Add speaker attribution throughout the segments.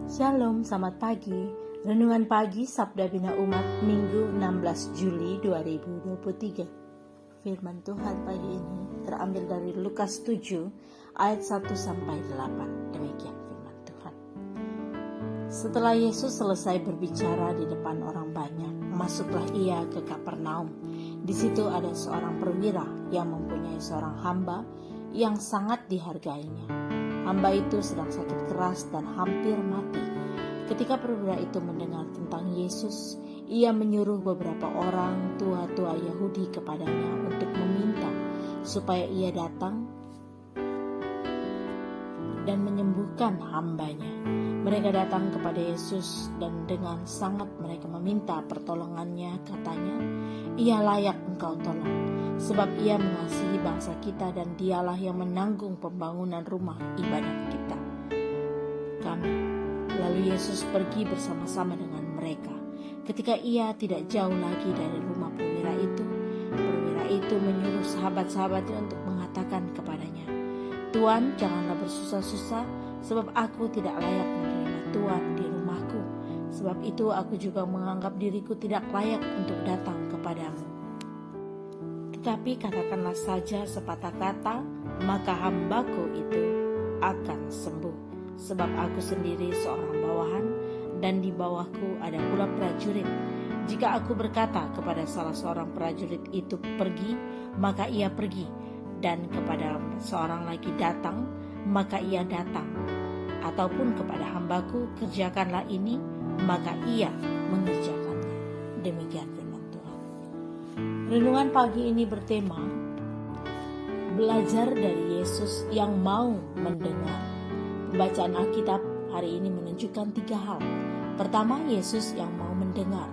Speaker 1: Shalom, selamat pagi. Renungan pagi Sabda Bina Umat Minggu 16 Juli 2023. Firman Tuhan pagi ini terambil dari Lukas 7 ayat 1-8. Demikian firman Tuhan. Setelah Yesus selesai berbicara di depan orang banyak, masuklah ia ke Kapernaum. Di situ ada seorang perwira yang mempunyai seorang hamba yang sangat dihargainya. Hamba itu sedang sakit keras dan hampir mati. Ketika perwira itu mendengar tentang Yesus, ia menyuruh beberapa orang tua-tua Yahudi kepadanya untuk meminta supaya ia datang dan menyembuhkan hambanya. Mereka datang kepada Yesus dan dengan sangat mereka meminta pertolongannya. Katanya, ia layak engkau tolong, sebab ia mengasihi bangsa kita dan dialah yang menanggung pembangunan rumah ibadat kita. Lalu Yesus pergi bersama-sama dengan mereka. Ketika ia tidak jauh lagi dari rumah perwira itu menyuruh sahabat-sahabatnya untuk mengatakan kepadanya, Tuan, janganlah bersusah-susah, sebab aku tidak layak menerima Tuan di rumahku. Sebab itu aku juga menganggap diriku tidak layak untuk datang kepadamu. Tetapi katakanlah saja sepatah kata, maka hambaku itu akan sembuh. Sebab aku sendiri seorang bawahan, dan di bawahku ada pula prajurit. Jika aku berkata kepada salah seorang prajurit itu pergi, maka ia pergi, dan kepada seorang lagi datang, maka ia datang. Ataupun kepada hambaku, kerjakanlah ini, maka ia mengerjakannya. Demikian firman Tuhan. Renungan pagi ini bertema belajar dari Yesus yang mau mendengar. Pembacaan Alkitab hari ini menunjukkan 3 hal. Pertama, Yesus yang mau mendengar.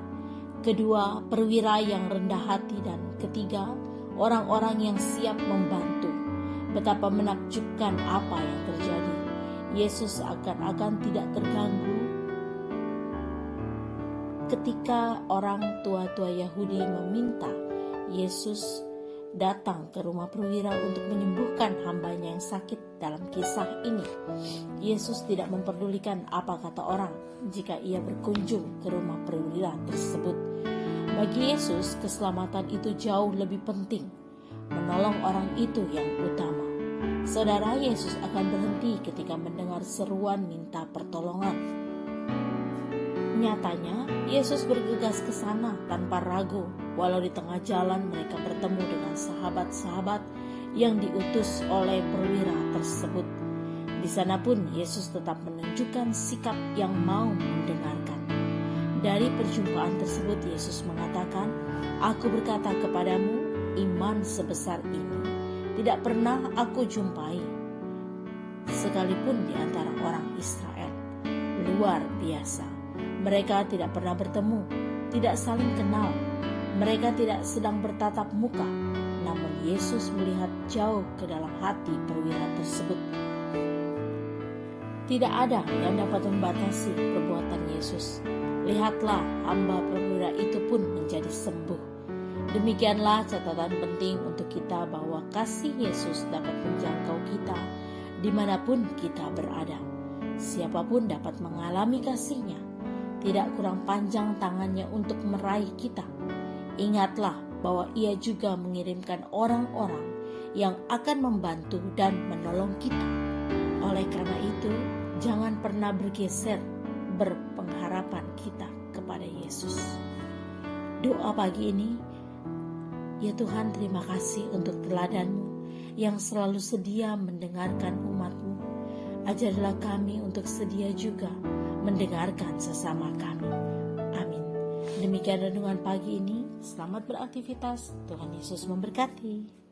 Speaker 1: Kedua, perwira yang rendah hati. Dan ketiga, orang-orang yang siap membantu. Betapa menakjubkan apa yang terjadi. Yesus akan tidak terganggu ketika orang tua-tua Yahudi meminta Yesus datang ke rumah perwira untuk menyembuhkan hambanya yang sakit. Dalam kisah ini, Yesus tidak memperdulikan apa kata orang jika ia berkunjung ke rumah perwira tersebut. Bagi Yesus, keselamatan itu jauh lebih penting. Menolong orang itu yang utama. Saudara, Yesus akan berhenti ketika mendengar seruan minta pertolongan. Nyatanya, Yesus bergegas ke sana tanpa ragu, walau di tengah jalan mereka bertemu dengan sahabat-sahabat yang diutus oleh perwira tersebut. Di sana pun Yesus tetap menunjukkan sikap yang mau mendengarkan. Dari perjumpaan tersebut Yesus mengatakan, Aku berkata kepadamu, iman sebesar ini tidak pernah aku jumpai, sekalipun di antara orang Israel. Luar biasa. Mereka tidak pernah bertemu, tidak saling kenal. Mereka tidak sedang bertatap muka, namun Yesus melihat jauh ke dalam hati perwira tersebut. Tidak ada yang dapat membatasi perbuatan Yesus. Lihatlah, hamba perwira itu pun menjadi sembuh. Demikianlah catatan penting untuk kita bahwa kasih Yesus dapat menjangkau kita dimanapun kita berada. Siapapun dapat mengalami kasih-Nya. Tidak kurang panjang tangannya untuk meraih kita. Ingatlah bahwa ia juga mengirimkan orang-orang yang akan membantu dan menolong kita. Oleh karena itu, jangan pernah bergeser berpengharapan kita kepada Yesus. Doa pagi ini, ya Tuhan, terima kasih untuk teladan-Mu yang selalu sedia mendengarkan umat-Mu. Ajarilah kami untuk sedia juga mendengarkan sesama kami. Amin. Demikian renungan pagi ini. Selamat beraktivitas. Tuhan Yesus memberkati.